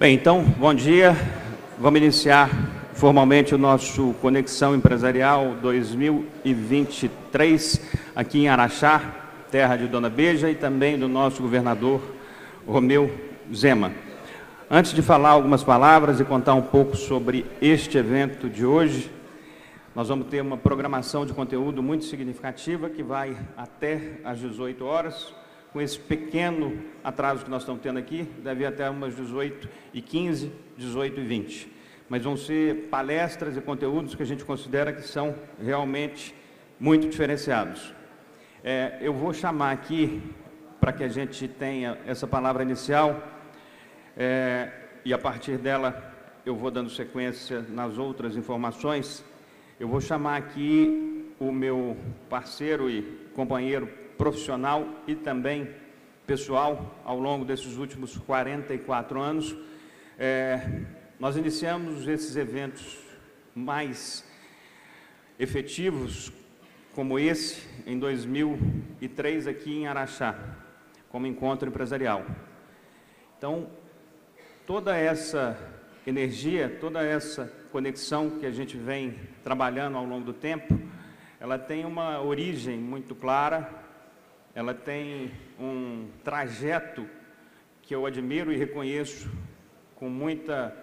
Bem, então, bom dia. Vamos iniciar formalmente o nosso Conexão Empresarial 2023 aqui em Araxá, terra de Dona Beija e também do nosso governador Romeu Zema. Antes de falar algumas palavras e contar um pouco sobre este evento de hoje, nós vamos ter uma programação de conteúdo muito significativa que vai até às 18 horas. Com esse pequeno atraso que nós estamos tendo aqui, deve ir até umas 18h15, 18h20. Mas vão ser palestras e conteúdos que a gente considera que são realmente muito diferenciados. Eu vou chamar aqui, para que a gente tenha essa palavra inicial, e a partir dela eu vou dando sequência nas outras informações. Eu vou chamar aqui o meu parceiro e companheiro profissional e também pessoal ao longo desses últimos 44 anos. Nós iniciamos esses eventos mais efetivos, como esse, em 2003, aqui em Araxá, como encontro empresarial. Então, toda essa energia, toda essa conexão que a gente vem trabalhando ao longo do tempo, ela tem uma origem muito clara, ela tem um trajeto que eu admiro e reconheço com muita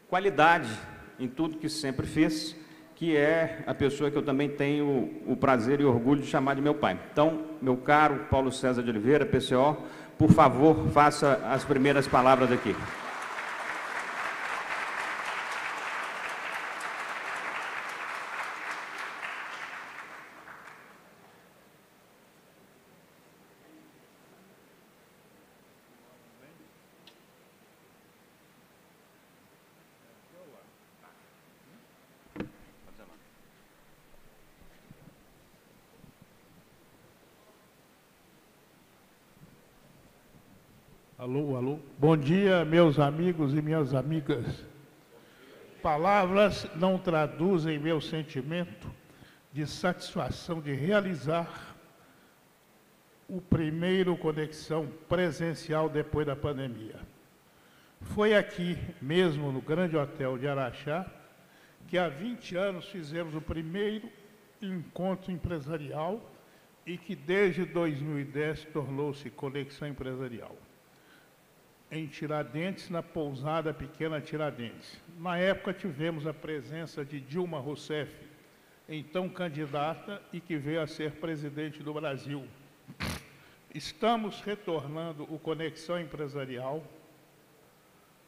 qualidade em tudo que sempre fez, que é a pessoa que eu também tenho o prazer e orgulho de chamar de meu pai. Então, meu caro Paulo César de Oliveira, PCO, por favor, faça as primeiras palavras aqui. Alô, alô. Bom dia, meus amigos e minhas amigas. Palavras não traduzem meu sentimento de satisfação de realizar o primeiro Conexão presencial depois da pandemia. Foi aqui mesmo, no Grande Hotel de Araxá, que há 20 anos fizemos o primeiro encontro empresarial e que desde 2010 tornou-se Conexão Empresarial. Em Tiradentes, na pousada Pequena Tiradentes. Na época tivemos a presença de Dilma Rousseff, então candidata e que veio a ser presidente do Brasil. Estamos retornando o Conexão Empresarial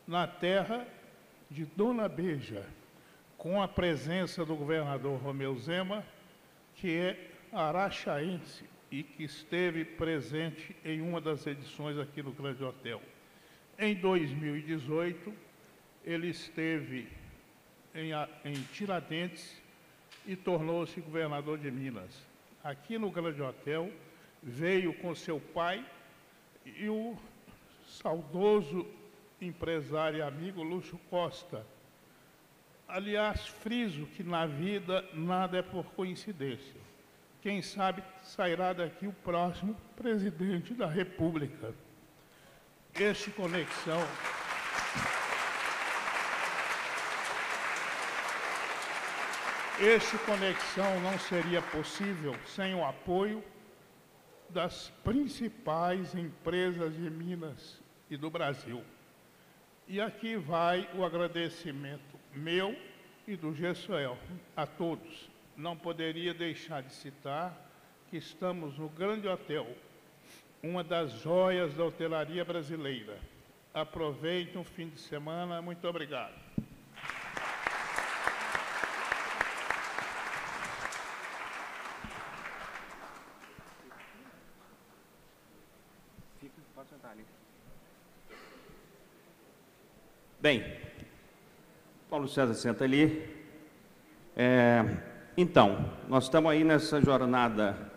na terra de Dona Beija, com a presença do governador Romeu Zema, que é araxaense e que esteve presente em uma das edições aqui no Grande Hotel. Em 2018, ele esteve em Tiradentes e tornou-se governador de Minas. Aqui no Grande Hotel, veio com seu pai e o saudoso empresário e amigo Lúcio Costa. Aliás, friso que na vida nada é por coincidência. Quem sabe sairá daqui o próximo presidente da República. Este Conexão não seria possível sem o apoio das principais empresas de Minas e do Brasil. E aqui vai o agradecimento meu e do Gessuel a todos. Não poderia deixar de citar que estamos no Grande Hotel, uma das joias da hotelaria brasileira. Aproveite um fim de semana. Muito obrigado. Pode sentar ali. Bem, Paulo César senta ali. Então, nós estamos aí nessa jornada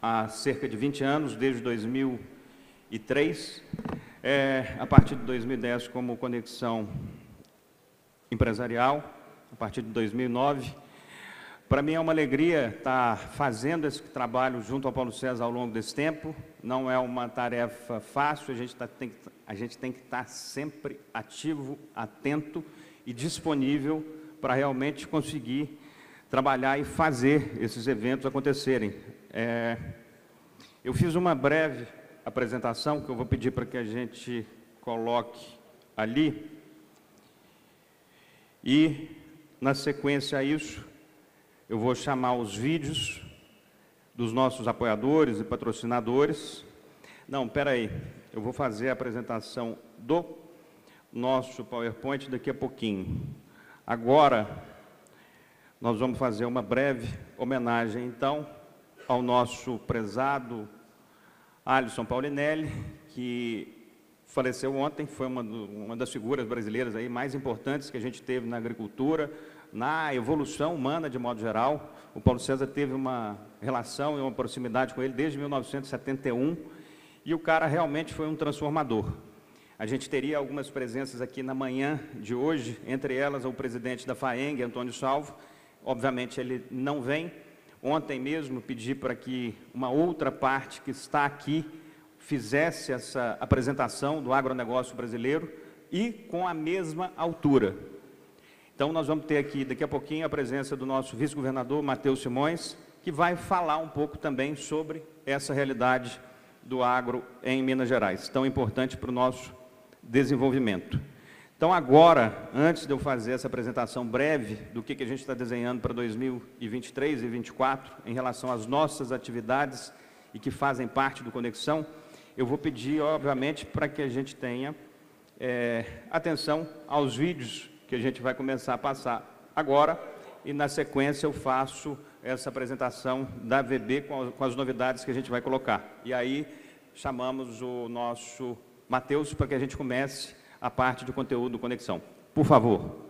há cerca de 20 anos, desde 2003, a partir de 2010 como Conexão Empresarial, a partir de 2009. Para mim é uma alegria estar fazendo esse trabalho junto ao Paulo César ao longo desse tempo, não é uma tarefa fácil, a gente tem que estar sempre ativo, atento e disponível para realmente conseguir trabalhar e fazer esses eventos acontecerem. Eu fiz uma breve apresentação, que eu vou pedir para que a gente coloque ali, e, na sequência a isso, eu vou chamar os vídeos dos nossos apoiadores e patrocinadores. Não, espera aí, eu vou fazer a apresentação do nosso PowerPoint daqui a pouquinho. Agora, nós vamos fazer uma breve homenagem, então, ao nosso prezado Alisson Paulinelli, que faleceu ontem, foi uma das figuras brasileiras aí mais importantes que a gente teve na agricultura, na evolução humana de modo geral. O Paulo César teve uma relação e uma proximidade com ele desde 1971, e o cara realmente foi um transformador. A gente teria algumas presenças aqui na manhã de hoje, entre elas o presidente da FAENG, Antônio Salvo. Obviamente ele não vem. Ontem mesmo pedi para que uma outra parte que está aqui fizesse essa apresentação do agronegócio brasileiro e com a mesma altura. Então, nós vamos ter aqui, daqui a pouquinho, a presença do nosso vice-governador, Matheus Simões, que vai falar um pouco também sobre essa realidade do agro em Minas Gerais, tão importante para o nosso desenvolvimento. Então, agora, antes de eu fazer essa apresentação breve do que a gente está desenhando para 2023 e 2024, em relação às nossas atividades e que fazem parte do Conexão, eu vou pedir, obviamente, para que a gente tenha atenção aos vídeos que a gente vai começar a passar agora, e na sequência eu faço essa apresentação da VB com as novidades que a gente vai colocar. E aí chamamos o nosso Matheus para que a gente comece a parte do conteúdo do Conexão. Por favor.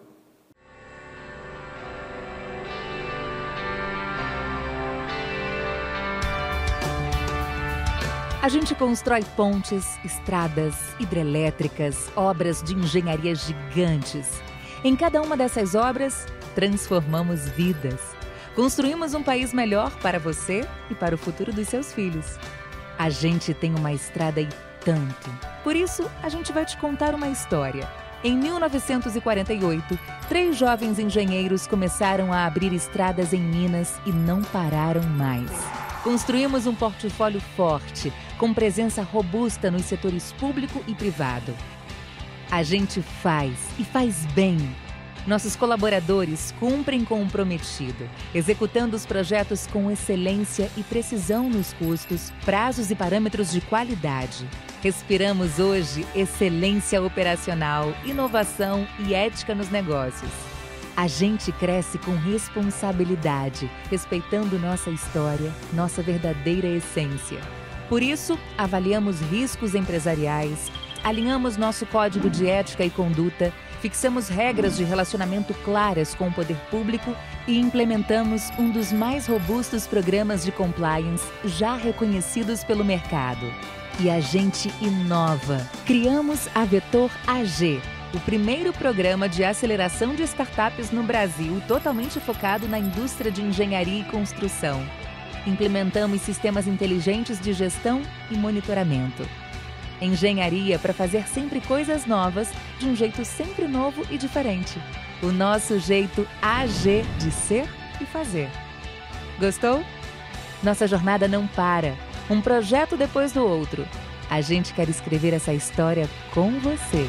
A gente constrói pontes, estradas, hidrelétricas, obras de engenharia gigantes. Em cada uma dessas obras, transformamos vidas. Construímos um país melhor para você e para o futuro dos seus filhos. A gente tem uma estrada e tanto. Por isso, a gente vai te contar uma história. Em 1948, 3 jovens engenheiros começaram a abrir estradas em Minas e não pararam mais. Construímos um portfólio forte, com presença robusta nos setores público e privado. A gente faz, e faz bem. Nossos colaboradores cumprem com o prometido, executando os projetos com excelência e precisão nos custos, prazos e parâmetros de qualidade. Respiramos hoje excelência operacional, inovação e ética nos negócios. A gente cresce com responsabilidade, respeitando nossa história, nossa verdadeira essência. Por isso, avaliamos riscos empresariais, alinhamos nosso código de ética e conduta, fixamos regras de relacionamento claras com o poder público e implementamos um dos mais robustos programas de compliance já reconhecidos pelo mercado. E a gente inova. Criamos a Vetor AG, o primeiro programa de aceleração de startups no Brasil totalmente focado na indústria de engenharia e construção. Implementamos sistemas inteligentes de gestão e monitoramento. Engenharia para fazer sempre coisas novas, de um jeito sempre novo e diferente. O nosso jeito AG de ser e fazer. Gostou? Nossa jornada não para. Um projeto depois do outro. A gente quer escrever essa história com você.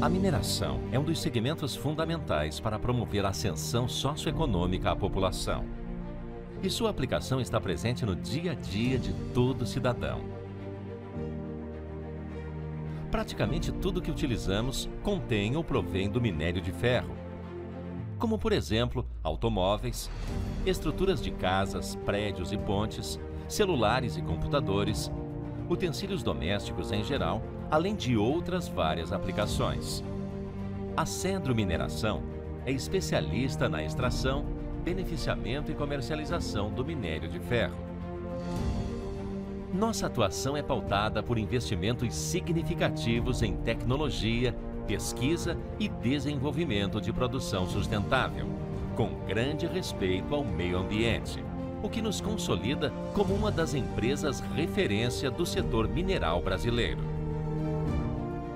A mineração é um dos segmentos fundamentais para promover a ascensão socioeconômica à população. E sua aplicação está presente no dia a dia de todo cidadão. Praticamente tudo que utilizamos contém ou provém do minério de ferro, como, por exemplo, automóveis, estruturas de casas, prédios e pontes, celulares e computadores, utensílios domésticos em geral, além de outras várias aplicações. A Cedro Mineração é especialista na extração, beneficiamento e comercialização do minério de ferro. Nossa atuação é pautada por investimentos significativos em tecnologia, pesquisa e desenvolvimento de produção sustentável, com grande respeito ao meio ambiente, o que nos consolida como uma das empresas referência do setor mineral brasileiro.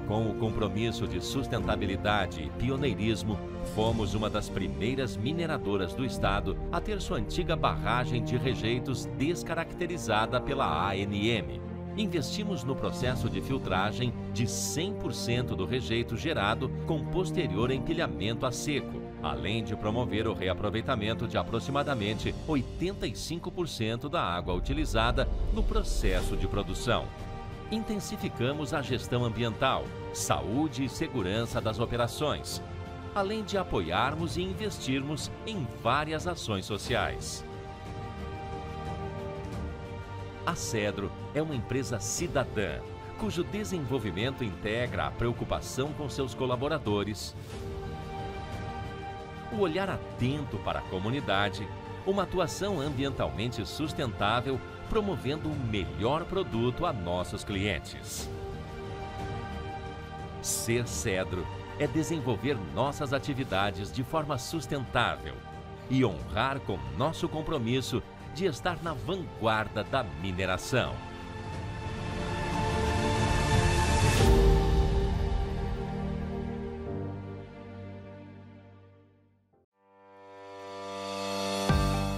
Com o compromisso de sustentabilidade e pioneirismo, fomos uma das primeiras mineradoras do estado a ter sua antiga barragem de rejeitos descaracterizada pela ANM. Investimos no processo de filtragem de 100% do rejeito gerado com posterior empilhamento a seco, além de promover o reaproveitamento de aproximadamente 85% da água utilizada no processo de produção. Intensificamos a gestão ambiental, saúde e segurança das operações, além de apoiarmos e investirmos em várias ações sociais. A Cedro é uma empresa cidadã, cujo desenvolvimento integra a preocupação com seus colaboradores, o olhar atento para a comunidade, uma atuação ambientalmente sustentável, promovendo o melhor produto a nossos clientes. Ser Cedro é desenvolver nossas atividades de forma sustentável e honrar com nosso compromisso de estar na vanguarda da mineração.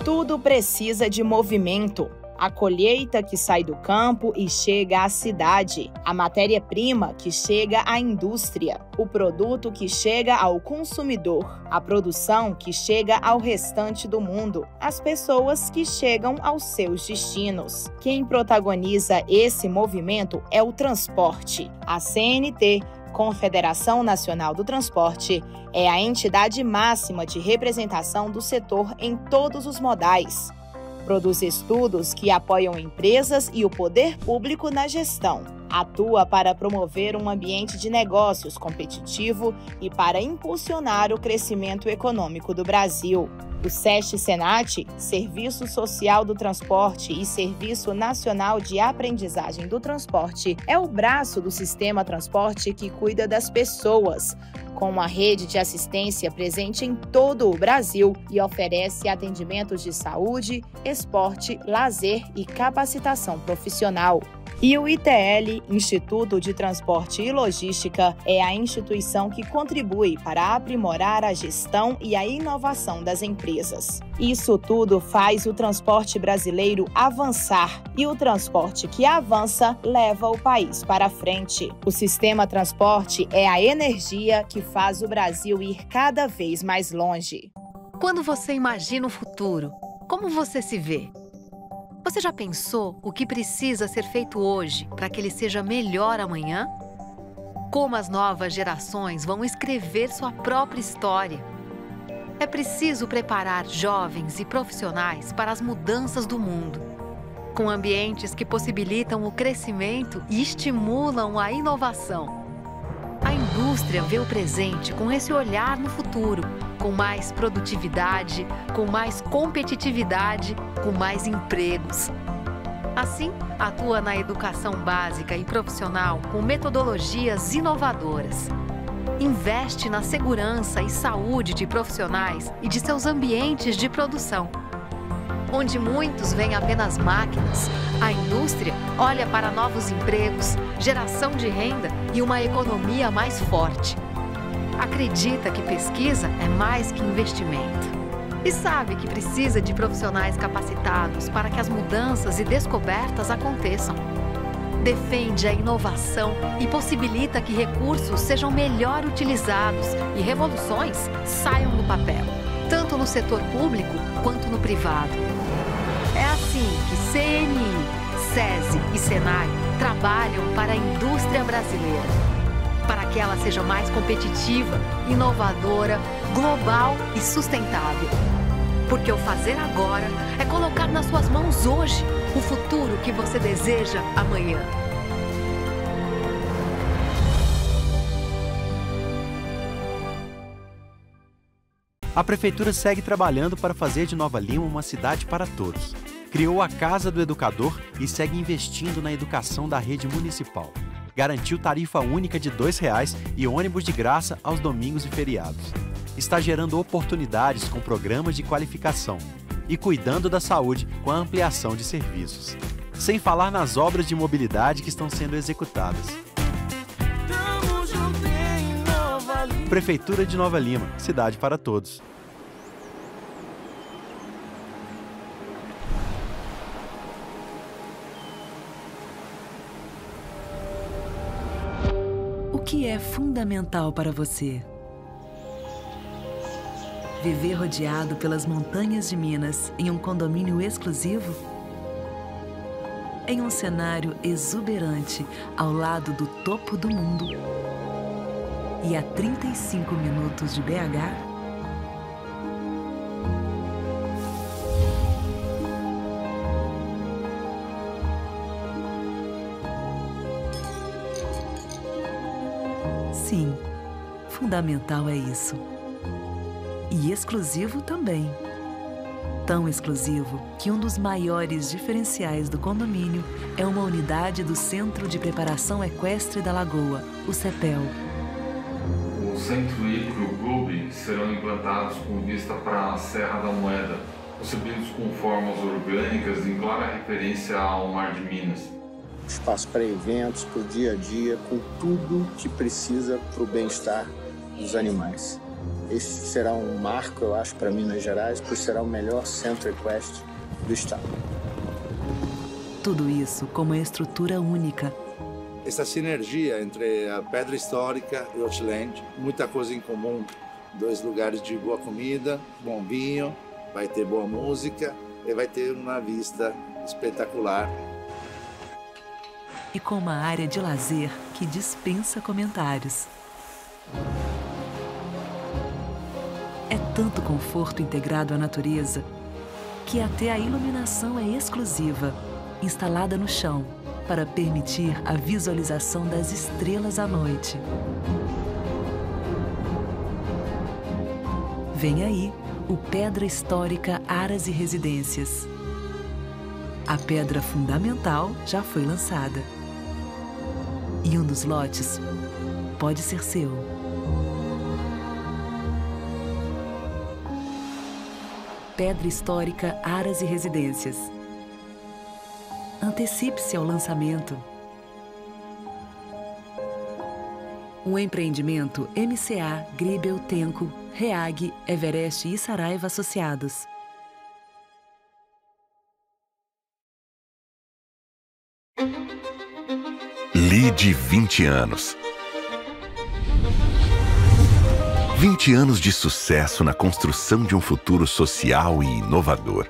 Tudo precisa de movimento. A colheita que sai do campo e chega à cidade, a matéria-prima que chega à indústria, o produto que chega ao consumidor, a produção que chega ao restante do mundo, as pessoas que chegam aos seus destinos. Quem protagoniza esse movimento é o transporte. A CNT, Confederação Nacional do Transporte, é a entidade máxima de representação do setor em todos os modais. Produz estudos que apoiam empresas e o poder público na gestão. Atua para promover um ambiente de negócios competitivo e para impulsionar o crescimento econômico do Brasil. O SESC-Senat, Serviço Social do Transporte e Serviço Nacional de Aprendizagem do Transporte, é o braço do sistema transporte que cuida das pessoas, com uma rede de assistência presente em todo o Brasil e oferece atendimentos de saúde, esporte, lazer e capacitação profissional. E o ITL, Instituto de Transporte e Logística, é a instituição que contribui para aprimorar a gestão e a inovação das empresas. Isso tudo faz o transporte brasileiro avançar, e o transporte que avança leva o país para frente. O sistema transporte é a energia que faz o Brasil ir cada vez mais longe. Quando você imagina o futuro, como você se vê? Você já pensou o que precisa ser feito hoje para que ele seja melhor amanhã? Como as novas gerações vão escrever sua própria história? É preciso preparar jovens e profissionais para as mudanças do mundo, com ambientes que possibilitam o crescimento e estimulam a inovação. A indústria vê o presente com esse olhar no futuro, com mais produtividade, com mais competitividade, com mais empregos. Assim, atua na educação básica e profissional com metodologias inovadoras. Investe na segurança e saúde de profissionais e de seus ambientes de produção. Onde muitos veem apenas máquinas, a indústria olha para novos empregos, geração de renda e uma economia mais forte. Acredita que pesquisa é mais que investimento. E sabe que precisa de profissionais capacitados para que as mudanças e descobertas aconteçam. defende a inovação e possibilita que recursos sejam melhor utilizados e revoluções saiam do papel, tanto no setor público quanto no privado. É assim que CNI, SESI e SENAI trabalham para a indústria brasileira, para que ela seja mais competitiva, inovadora, global e sustentável. Porque o fazer agora é colocar nas suas mãos hoje o futuro que você deseja amanhã. A Prefeitura segue trabalhando para fazer de Nova Lima uma cidade para todos. Criou a Casa do Educador e segue investindo na educação da rede municipal. Garantiu tarifa única de R$ 2,00 e ônibus de graça aos domingos e feriados. Está gerando oportunidades com programas de qualificação e cuidando da saúde com a ampliação de serviços. Sem falar nas obras de mobilidade que estão sendo executadas. Prefeitura de Nova Lima, cidade para todos. O que é fundamental para você? Viver rodeado pelas montanhas de Minas em um condomínio exclusivo? Em um cenário exuberante ao lado do topo do mundo? E a 35 minutos de BH? Sim, fundamental é isso. E exclusivo também. Tão exclusivo que um dos maiores diferenciais do condomínio é uma unidade do Centro de Preparação Equestre da Lagoa, o CEPEL. O Centro Hídrico e o clube serão implantados com vista para a Serra da Moeda, concebidos com formas orgânicas em clara referência ao Mar de Minas. Espaço para eventos, para o dia a dia, com tudo que precisa para o bem-estar dos animais. Esse será um marco, eu acho, para Minas Gerais, pois será o melhor centro equestre do estado. Tudo isso com uma estrutura única. Essa sinergia entre a Pedra Histórica e o Outland, muita coisa em comum. 2 lugares de boa comida, bom vinho, vai ter boa música e vai ter uma vista espetacular. E com uma área de lazer que dispensa comentários. É tanto conforto integrado à natureza que até a iluminação é exclusiva, instalada no chão, para permitir a visualização das estrelas à noite. Vem aí o Pedra Histórica Aras e Residências. A pedra fundamental já foi lançada. E um dos lotes pode ser seu. Pedra Histórica Aras e Residências. Antecipe-se ao lançamento. Um empreendimento MCA, Gribel, Tenco, Reag, Everest e Saraiva Associados. LIDE 20 anos. 20 anos de sucesso na construção de um futuro social e inovador.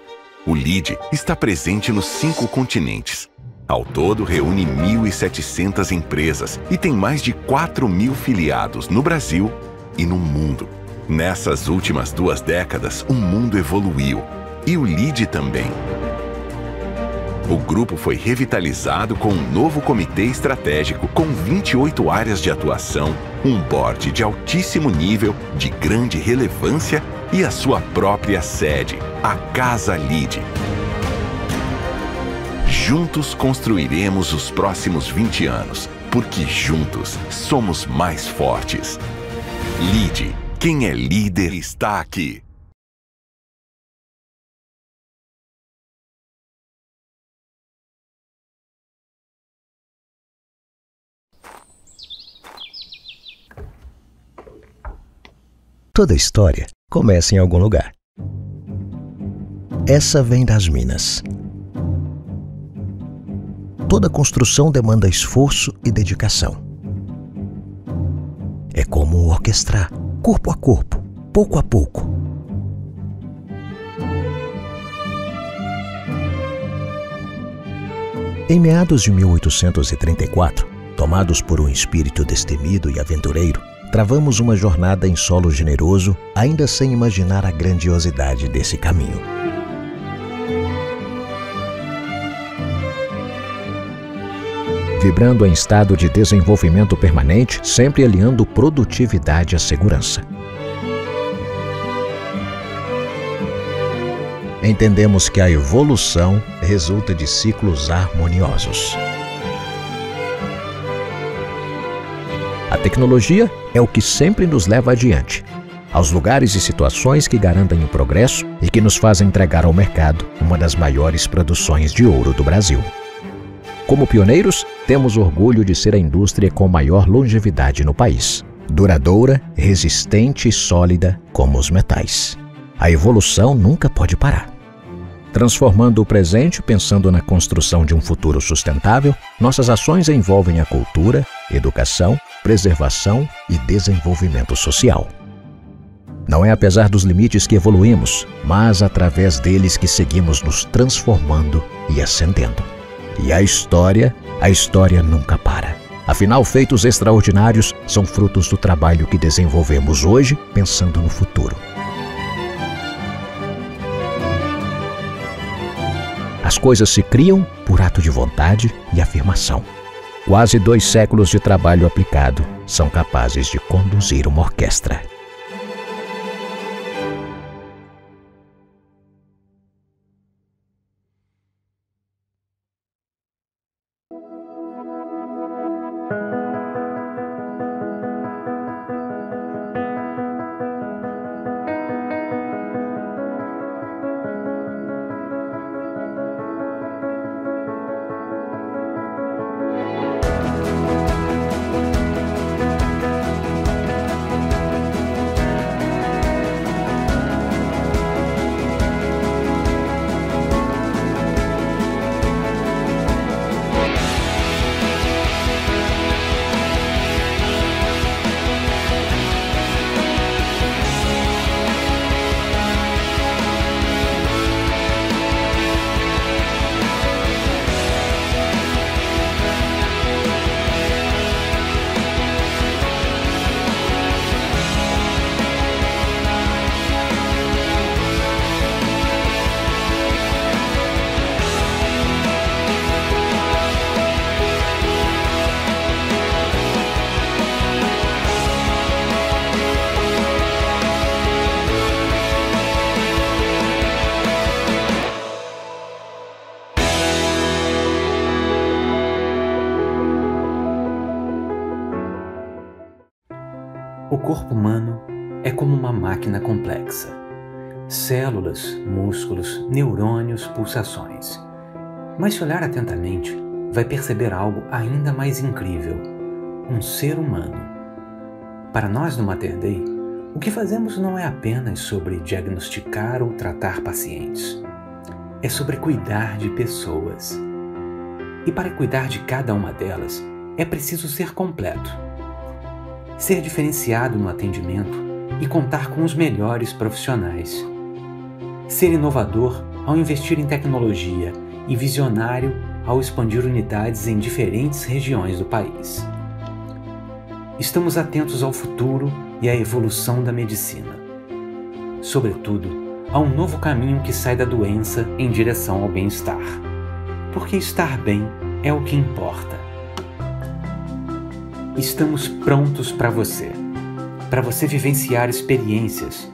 O LIDE está presente nos 5 continentes. Ao todo, reúne 1.700 empresas e tem mais de 4.000 filiados no Brasil e no mundo. Nessas últimas 2 décadas, o mundo evoluiu e o LIDE também. O grupo foi revitalizado com um novo comitê estratégico com 28 áreas de atuação, um board de altíssimo nível, de grande relevância e a sua própria sede, a Casa LIDE. Juntos construiremos os próximos 20 anos, porque juntos somos mais fortes. LIDE, quem é líder está aqui. Toda história começa em algum lugar. Essa vem das Minas. toda construção demanda esforço e dedicação. É como orquestrar, corpo a corpo, pouco a pouco. Em meados de 1834, tomados por um espírito destemido e aventureiro, travamos uma jornada em solo generoso, ainda sem imaginar a grandiosidade desse caminho. Vibrando em estado de desenvolvimento permanente, sempre aliando produtividade à segurança. Entendemos que a evolução resulta de ciclos harmoniosos. A tecnologia é o que sempre nos leva adiante, aos lugares e situações que garantem o progresso e que nos fazem entregar ao mercado uma das maiores produções de ouro do Brasil. Como pioneiros, temos orgulho de ser a indústria com maior longevidade no país. Duradoura, resistente e sólida como os metais. A evolução nunca pode parar. Transformando o presente pensando na construção de um futuro sustentável, nossas ações envolvem a cultura, educação, preservação e desenvolvimento social. Não é apesar dos limites que evoluímos, mas através deles que seguimos nos transformando e ascendendo. E a história nunca para. Afinal, feitos extraordinários são frutos do trabalho que desenvolvemos hoje, pensando no futuro. As coisas se criam por ato de vontade e afirmação. Quase 2 séculos de trabalho aplicado são capazes de conduzir uma orquestra. O corpo humano é como uma máquina complexa. Células, músculos, neurônios, pulsações. Mas se olhar atentamente, vai perceber algo ainda mais incrível: um ser humano. Para nós no Mater Dei, o que fazemos não é apenas sobre diagnosticar ou tratar pacientes. É sobre cuidar de pessoas. E para cuidar de cada uma delas, é preciso ser completo. Ser diferenciado no atendimento e contar com os melhores profissionais. Ser inovador ao investir em tecnologia e visionário ao expandir unidades em diferentes regiões do país. Estamos atentos ao futuro e à evolução da medicina. Sobretudo, a um novo caminho que sai da doença em direção ao bem-estar. Porque estar bem é o que importa. Estamos prontos para você vivenciar experiências,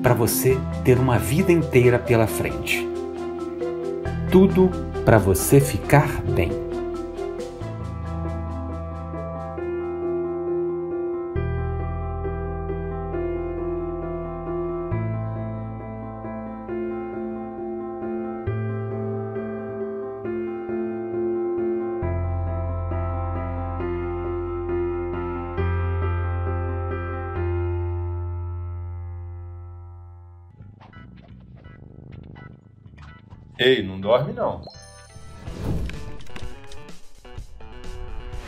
para você ter uma vida inteira pela frente. Tudo para você ficar bem. Ei, não dorme não.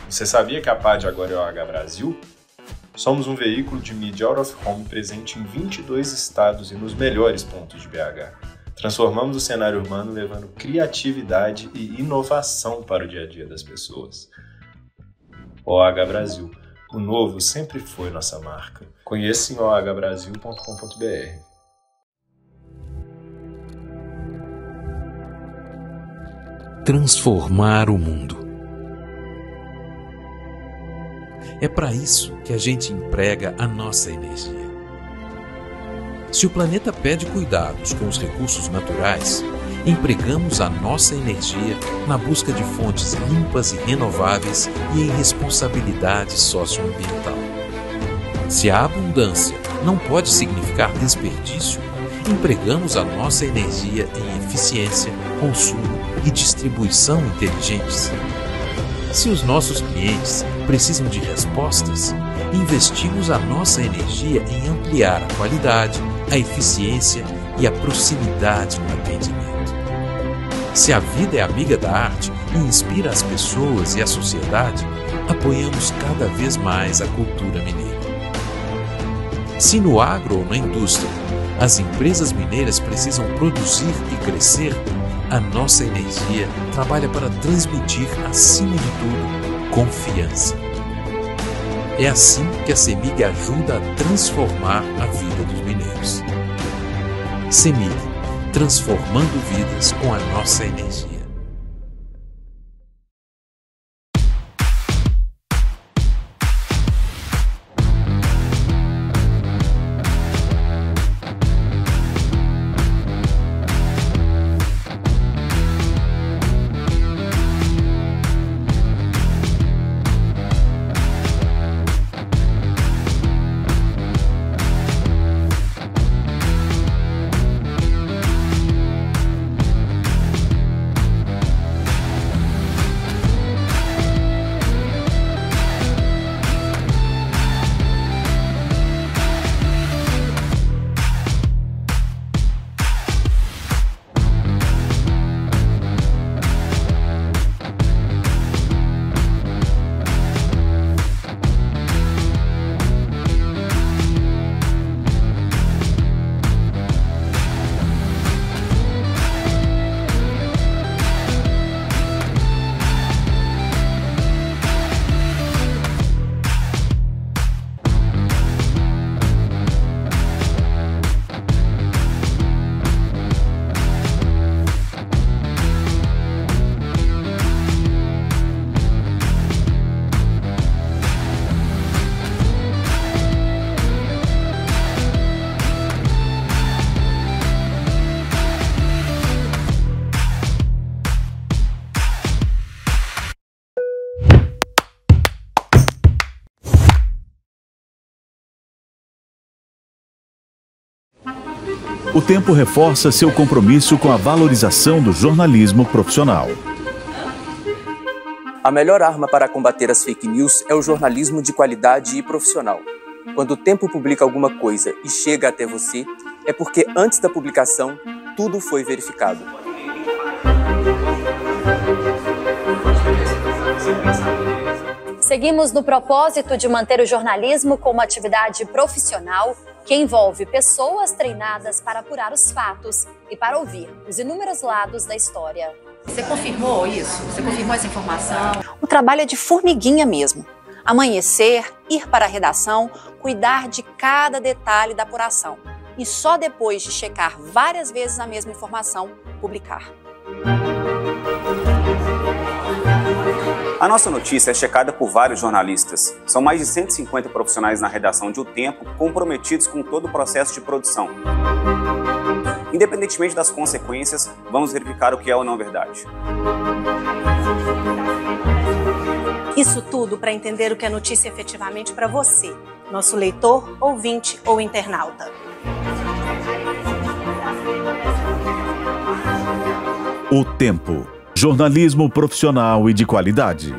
Você sabia que a PAD agora é OH Brasil? Somos um veículo de mídia out of home presente em 22 estados e nos melhores pontos de BH. Transformamos o cenário urbano levando criatividade e inovação para o dia a dia das pessoas. OH Brasil. O novo sempre foi nossa marca. Conheça em ohbrasil.com.br. Transformar o mundo. É para isso que a gente emprega a nossa energia. Se o planeta pede cuidados com os recursos naturais, empregamos a nossa energia na busca de fontes limpas e renováveis e em responsabilidade socioambiental. Se a abundância não pode significar desperdício, empregamos a nossa energia em eficiência, consumo e distribuição inteligentes. Se os nossos clientes precisam de respostas, investimos a nossa energia em ampliar a qualidade, a eficiência e a proximidade no atendimento. Se a vida é amiga da arte e inspira as pessoas e a sociedade, apoiamos cada vez mais a cultura mineira. Se no agro ou na indústria, as empresas mineiras precisam produzir e crescer, a nossa energia trabalha para transmitir, acima de tudo, confiança. É assim que a CEMIG ajuda a transformar a vida dos mineiros. CEMIG, transformando vidas com a nossa energia. O Tempo reforça seu compromisso com a valorização do jornalismo profissional. A melhor arma para combater as fake news é o jornalismo de qualidade e profissional. Quando o Tempo publica alguma coisa e chega até você, é porque antes da publicação, tudo foi verificado. Seguimos no propósito de manter o jornalismo como atividade profissional que envolve pessoas treinadas para apurar os fatos e para ouvir os inúmeros lados da história. Você confirmou isso? Você confirmou essa informação? O trabalho é de formiguinha mesmo. Amanhecer, ir para a redação, cuidar de cada detalhe da apuração. E só depois de checar várias vezes a mesma informação, publicar. A nossa notícia é checada por vários jornalistas. São mais de 150 profissionais na redação de O Tempo comprometidos com todo o processo de produção. Independentemente das consequências, vamos verificar o que é ou não verdade. Isso tudo para entender o que é notícia efetivamente para você, nosso leitor, ouvinte ou internauta. O Tempo. Jornalismo profissional e de qualidade.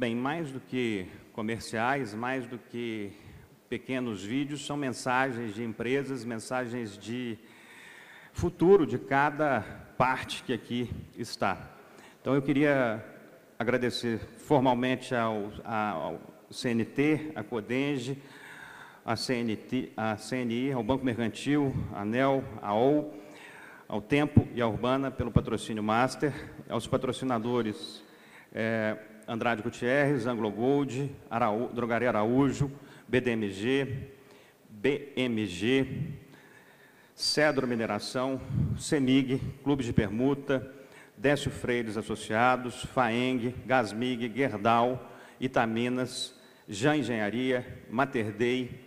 Bem, mais do que comerciais, mais do que pequenos vídeos, são mensagens de empresas, mensagens de futuro de cada parte que aqui está. Então, eu queria agradecer formalmente ao CNT, à Codenge, à CNI, ao Banco Mercantil, à ANEEL, à OU, ao Tempo e à Urbana pelo patrocínio Master, aos patrocinadores Andrade Gutierrez, Anglo Gold, Drogaria Araújo, BMG, Cedro Mineração, CEMIG, Clube de Permuta, Décio Freires Associados, FAENG, Gasmig, Gerdau, Itaminas, Jan Engenharia, Mater Dei,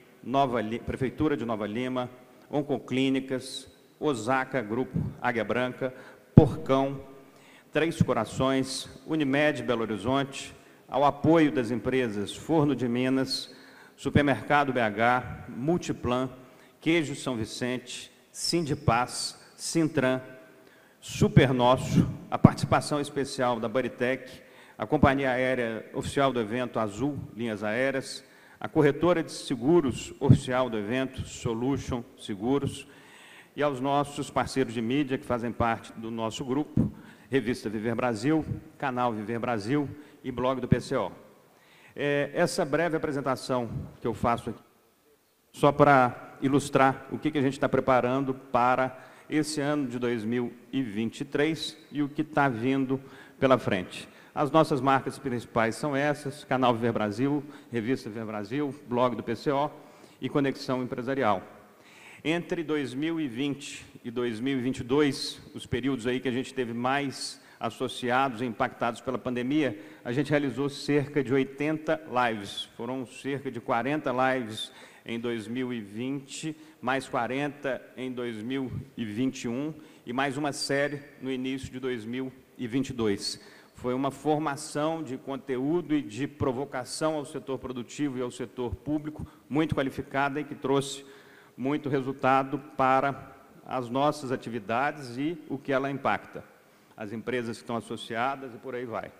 Prefeitura de Nova Lima, Oncoclínicas, Osaka Grupo Águia Branca, Porcão, Três Corações, Unimed Belo Horizonte, ao apoio das empresas Forno de Minas, Supermercado BH, Multiplan, Queijo São Vicente, Sindipaz, Sintran, Super Nosso, a participação especial da Baritec, a Companhia Aérea Oficial do Evento Azul Linhas Aéreas, a Corretora de Seguros Oficial do Evento Solution Seguros e aos nossos parceiros de mídia que fazem parte do nosso grupo, Revista Viver Brasil, Canal Viver Brasil e Blog do PCO. Essa breve apresentação que eu faço aqui, só para ilustrar o que a gente está preparando para esse ano de 2023 e o que está vindo pela frente. As nossas marcas principais são essas: Canal Viver Brasil, Revista Viver Brasil, Blog do PCO e Conexão Empresarial. Entre 2020 e 2022, os períodos aí que a gente teve mais associados e impactados pela pandemia, a gente realizou cerca de 80 lives. Foram cerca de 40 lives em 2020, mais 40 em 2021 e mais uma série no início de 2022. Foi uma formação de conteúdo e de provocação ao setor produtivo e ao setor público muito qualificada e que trouxe muito resultado para as nossas atividades e o que ela impacta, as empresas que estão associadas e por aí vai.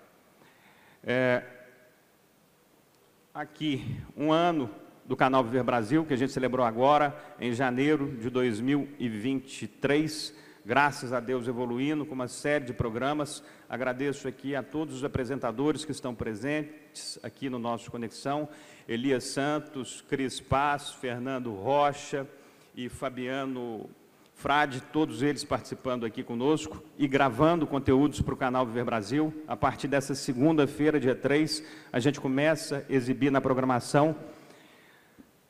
Aqui, um ano do Canal Viver Brasil, que a gente celebrou agora, em janeiro de 2023, graças a Deus evoluindo com uma série de programas. Agradeço aqui a todos os apresentadores que estão presentes aqui no nosso Conexão, Elias Santos, Cris Paz, Fernando Rocha e Fabiano Frade, todos eles participando aqui conosco e gravando conteúdos para o Canal Viver Brasil. A partir dessa segunda-feira, dia 3, a gente começa a exibir na programação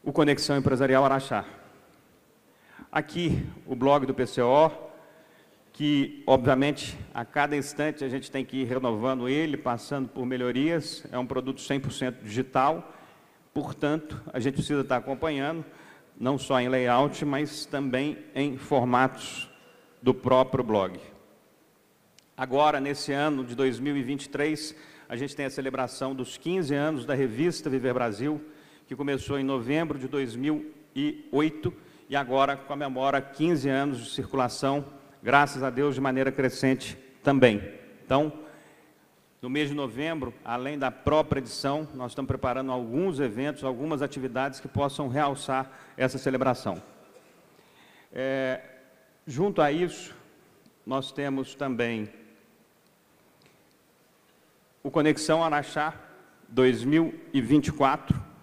o Conexão Empresarial Araxá. Aqui, o blog do PCO, que, obviamente, a cada instante a gente tem que ir renovando ele, passando por melhorias. É um produto 100% digital, portanto, a gente precisa estar acompanhando, não só em layout, mas também em formatos do próprio blog. Agora, nesse ano de 2023, a gente tem a celebração dos 15 anos da Revista Viver Brasil, que começou em novembro de 2008 e agora comemora 15 anos de circulação, graças a Deus, de maneira crescente também. Então, no mês de novembro, além da própria edição, nós estamos preparando alguns eventos, algumas atividades que possam realçar essa celebração. Junto a isso, nós temos também o Conexão Araxá 2024,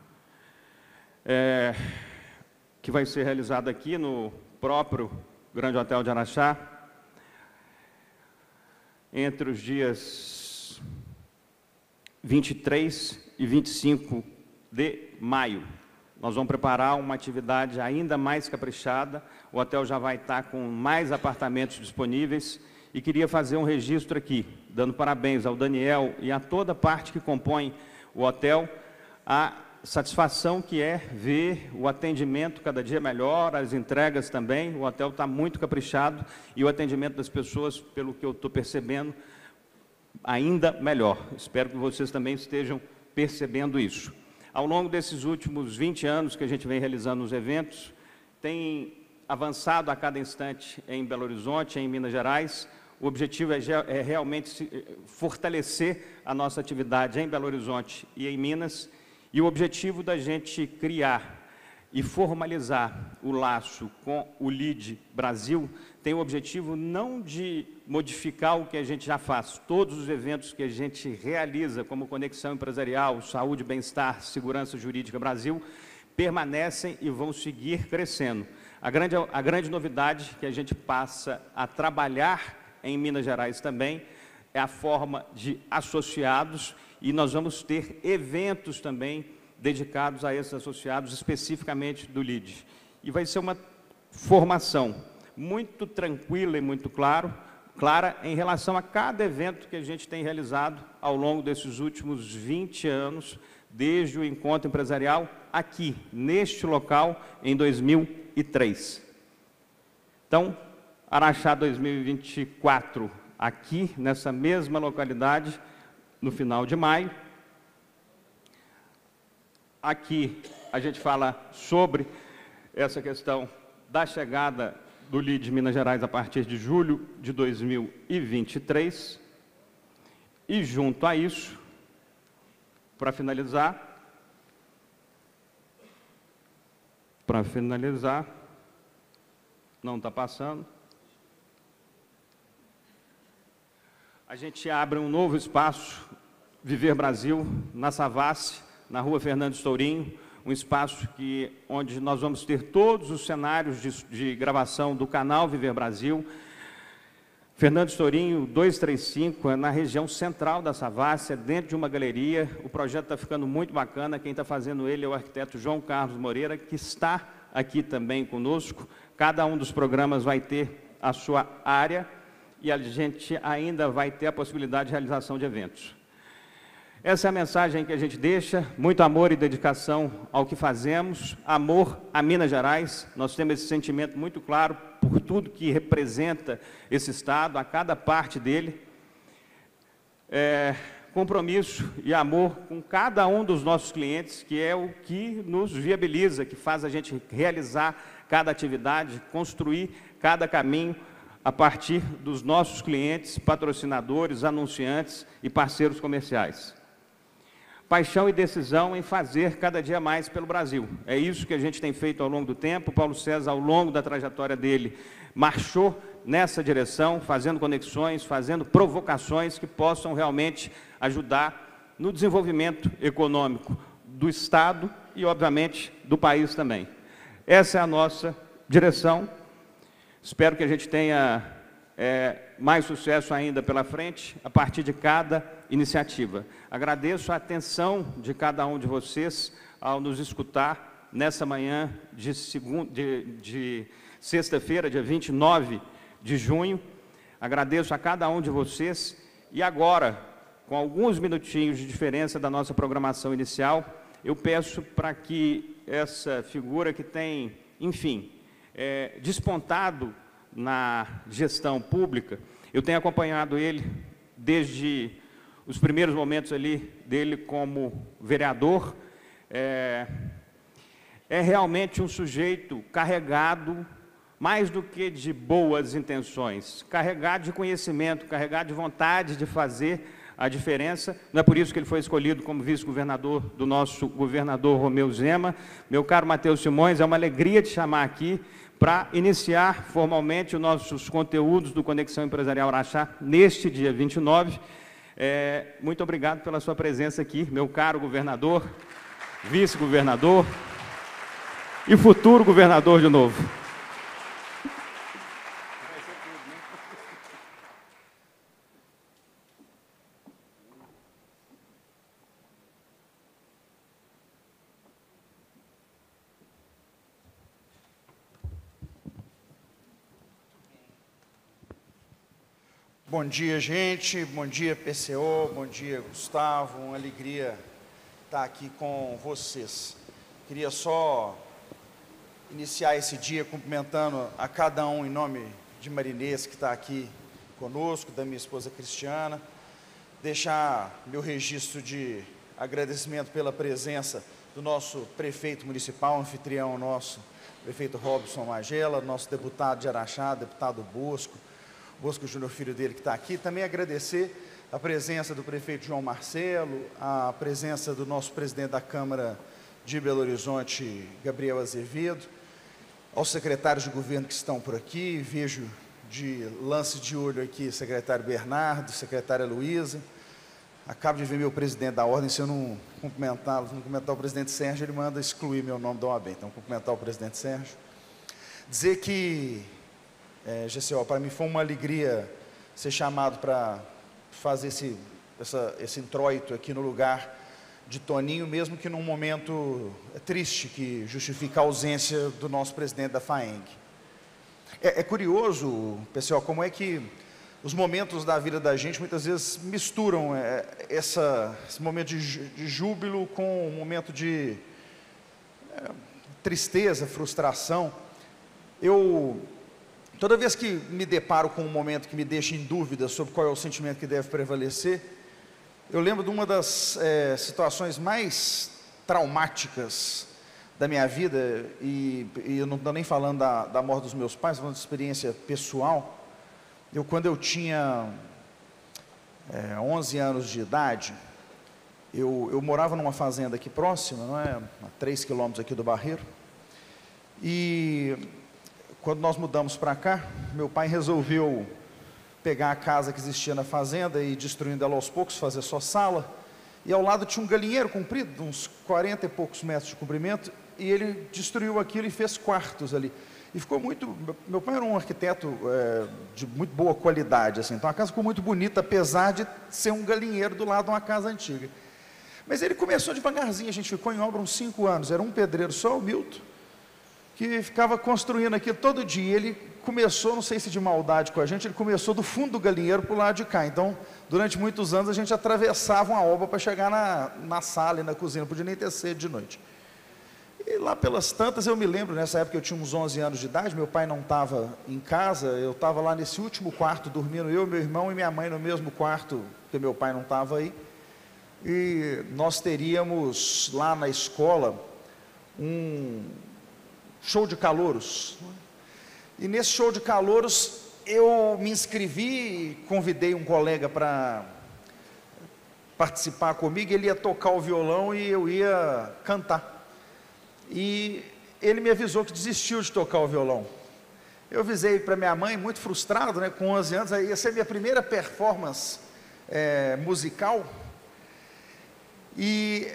que vai ser realizado aqui no próprio Grande Hotel de Araxá, entre os dias 23 e 25 de maio. Nós vamos preparar uma atividade ainda mais caprichada, o hotel já vai estar com mais apartamentos disponíveis e queria fazer um registro aqui, dando parabéns ao Daniel e a toda a parte que compõe o hotel, a satisfação que é ver o atendimento cada dia melhor, as entregas também. O hotel está muito caprichado e o atendimento das pessoas, pelo que eu estou percebendo, ainda melhor. Espero que vocês também estejam percebendo isso. Ao longo desses últimos 20 anos que a gente vem realizando os eventos, tem avançado a cada instante em Belo Horizonte, em Minas Gerais, O objetivo é realmente fortalecer a nossa atividade em Belo Horizonte e em Minas, e o objetivo da gente criar e formalizar o laço com o LIDE Brasil tem o objetivo não de modificar o que a gente já faz. Todos os eventos que a gente realiza, como Conexão Empresarial, Saúde, Bem-Estar, Segurança Jurídica Brasil, permanecem e vão seguir crescendo. A grande novidade que a gente passa a trabalhar em Minas Gerais também é a forma de associados, e nós vamos ter eventos também dedicados a esses associados, especificamente do LIDE. E vai ser uma formação muito tranquila e muito clara em relação a cada evento que a gente tem realizado ao longo desses últimos 20 anos, desde o encontro empresarial aqui, neste local, em 2003. Então, Araxá 2024, aqui, nessa mesma localidade, no final de maio. Aqui a gente fala sobre essa questão da chegada do LIDE Minas Gerais a partir de julho de 2023. E junto a isso, para finalizar, não está passando, a gente abre um novo espaço, Viver Brasil, na Savassi, na Rua Fernandes Tourinho, um espaço onde nós vamos ter todos os cenários de gravação do canal Viver Brasil. Fernandes Tourinho 235, é na região central da Savassi, é dentro de uma galeria. O projeto está ficando muito bacana. Quem está fazendo ele é o arquiteto João Carlos Moreira, que está aqui também conosco. Cada um dos programas vai ter a sua área e a gente ainda vai ter a possibilidade de realização de eventos. Essa é a mensagem que a gente deixa, muito amor e dedicação ao que fazemos, amor a Minas Gerais. Nós temos esse sentimento muito claro por tudo que representa esse Estado, a cada parte dele. Compromisso e amor com cada um dos nossos clientes, que é o que nos viabiliza, que faz a gente realizar cada atividade, construir cada caminho a partir dos nossos clientes, patrocinadores, anunciantes e parceiros comerciais. Paixão e decisão em fazer cada dia mais pelo Brasil. É isso que a gente tem feito ao longo do tempo. Paulo César, ao longo da trajetória dele, marchou nessa direção, fazendo conexões, fazendo provocações que possam realmente ajudar no desenvolvimento econômico do Estado e, obviamente, do país também. Essa é a nossa direção. Espero que a gente tenha mais sucesso ainda pela frente, a partir de cada iniciativa. Agradeço a atenção de cada um de vocês ao nos escutar nessa manhã de sexta-feira, dia 29 de junho. Agradeço a cada um de vocês e agora, com alguns minutinhos de diferença da nossa programação inicial, eu peço para que essa figura que tem, enfim, despontado na gestão pública, eu tenho acompanhado ele desde os primeiros momentos ali dele como vereador. É realmente um sujeito carregado, mais do que de boas intenções, carregado de conhecimento, carregado de vontade de fazer a diferença. Não é por isso que ele foi escolhido como vice-governador do nosso governador Romeu Zema. Meu caro Matheus Simões, é uma alegria te chamar aqui para iniciar formalmente os nossos conteúdos do Conexão Empresarial Araxá neste dia 29. Muito obrigado pela sua presença aqui, meu caro governador, vice-governador e futuro governador de novo. Bom dia, gente. Bom dia, PCO. Bom dia, Gustavo. Uma alegria estar aqui com vocês. Queria só iniciar esse dia cumprimentando a cada um em nome de Marinês, que está aqui conosco, da minha esposa Cristiana. Deixar meu registro de agradecimento pela presença do nosso prefeito municipal, anfitrião nosso, prefeito Robson Magela, nosso deputado de Araxá, deputado Bosco, Bosco Júnior, filho dele, que está aqui. Também agradecer a presença do prefeito João Marcelo, a presença do nosso presidente da Câmara de Belo Horizonte, Gabriel Azevedo, aos secretários de governo que estão por aqui. Vejo de lance de olho aqui secretário Bernardo, secretária Luísa. Acabo de ver meu presidente da ordem, se eu não cumprimentá-lo, se não cumprimentar o presidente Sérgio, ele manda excluir meu nome da OAB. Então, cumprimentar o presidente Sérgio. Dizer que, GCO, para mim foi uma alegria ser chamado para fazer esse introito aqui no lugar de Toninho, mesmo que num momento triste que justifica a ausência do nosso presidente da FAENG. É curioso, pessoal, como é que os momentos da vida da gente muitas vezes misturam esse momento de júbilo com um momento de tristeza, frustração. Toda vez que me deparo com um momento que me deixa em dúvida sobre qual é o sentimento que deve prevalecer, eu lembro de uma das situações mais traumáticas da minha vida, e eu não estou nem falando da morte dos meus pais, falando de experiência pessoal. Quando eu tinha 11 anos de idade, eu morava numa fazenda aqui próxima, não é? A 3 quilômetros aqui do Barreiro, e quando nós mudamos para cá, meu pai resolveu pegar a casa que existia na fazenda e destruindo ela aos poucos, fazer só sala, e ao lado tinha um galinheiro comprido, de uns 40 e poucos metros de comprimento, e ele destruiu aquilo e fez quartos ali. E ficou muito... Meu pai era um arquiteto de muito boa qualidade, assim, então a casa ficou muito bonita, apesar de ser um galinheiro do lado de uma casa antiga. Mas ele começou devagarzinho, a gente ficou em obra uns 5 anos, era um pedreiro só, o Milton, que ficava construindo aquilo todo dia. Ele começou, não sei se de maldade com a gente, ele começou do fundo do galinheiro para o lado de cá. Então, durante muitos anos, a gente atravessava uma obra para chegar na sala e na cozinha, não podia nem ter sede de noite. E lá pelas tantas, eu me lembro, nessa época eu tinha uns 11 anos de idade, meu pai não estava em casa, eu estava lá nesse último quarto, dormindo eu, meu irmão e minha mãe no mesmo quarto, porque meu pai não estava aí. E nós teríamos lá na escola um show de calouros. E nesse show de calouros, eu me inscrevi, convidei um colega para participar comigo, ele ia tocar o violão e eu ia cantar. E ele me avisou que desistiu de tocar o violão. Eu avisei para minha mãe, muito frustrado, né, com 11 anos, aí ia ser minha primeira performance musical. E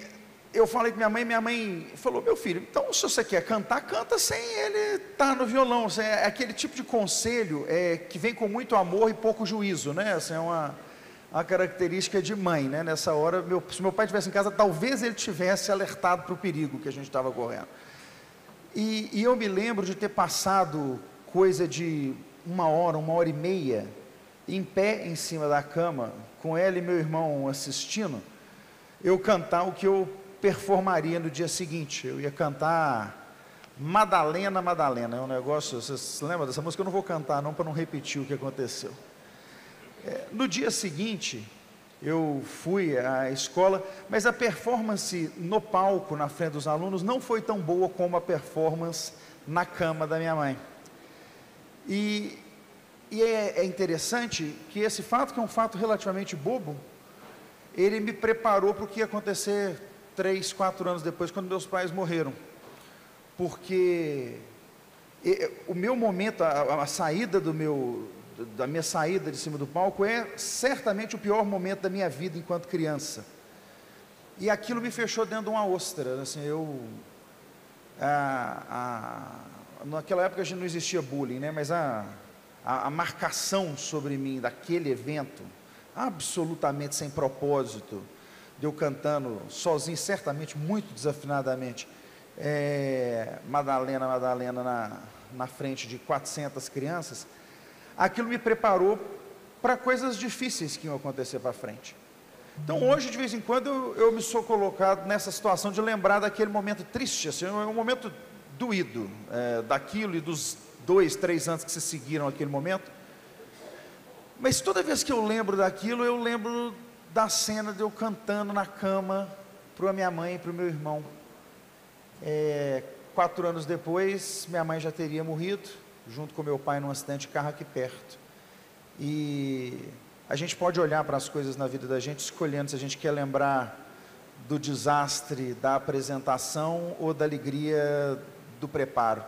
eu falei com minha mãe falou: meu filho, então se você quer cantar, canta sem ele estar no violão. É aquele tipo de conselho que vem com muito amor e pouco juízo, né? Assim, é uma característica de mãe, né? Nessa hora, se meu pai estivesse em casa, talvez ele tivesse alertado para o perigo que a gente estava correndo. E eu me lembro de ter passado coisa de 1 hora, 1 hora e meia, em pé em cima da cama, com ela e meu irmão assistindo, eu cantar o que eu performaria no dia seguinte. Eu ia cantar Madalena, Madalena. É um negócio, vocês lembram dessa música? Eu não vou cantar não, para não repetir o que aconteceu. No dia seguinte, eu fui à escola, mas a performance no palco, na frente dos alunos, não foi tão boa como a performance na cama da minha mãe. E é interessante que esse fato, que é um fato relativamente bobo, ele me preparou para o que ia acontecer 3, 4 anos depois, quando meus pais morreram. Porque o meu momento, a saída da minha saída de cima do palco é certamente o pior momento da minha vida enquanto criança. E aquilo me fechou dentro de uma ostra. Assim, naquela época já não existia bullying, né? Mas a marcação sobre mim daquele evento, absolutamente sem propósito, de eu cantando sozinho, certamente muito desafinadamente, Madalena, Madalena, na frente de 400 crianças, aquilo me preparou para coisas difíceis que iam acontecer para frente. Então hoje, de vez em quando, eu me sou colocado nessa situação de lembrar daquele momento triste, assim, um momento doído, daquilo e dos 2, 3 anos que se seguiram aquele momento. Mas toda vez que eu lembro daquilo, eu lembro da cena de eu cantando na cama para a minha mãe e para o meu irmão. 4 anos depois, minha mãe já teria morrido, junto com meu pai num acidente de carro aqui perto. E a gente pode olhar para as coisas na vida da gente escolhendo se a gente quer lembrar do desastre da apresentação ou da alegria do preparo.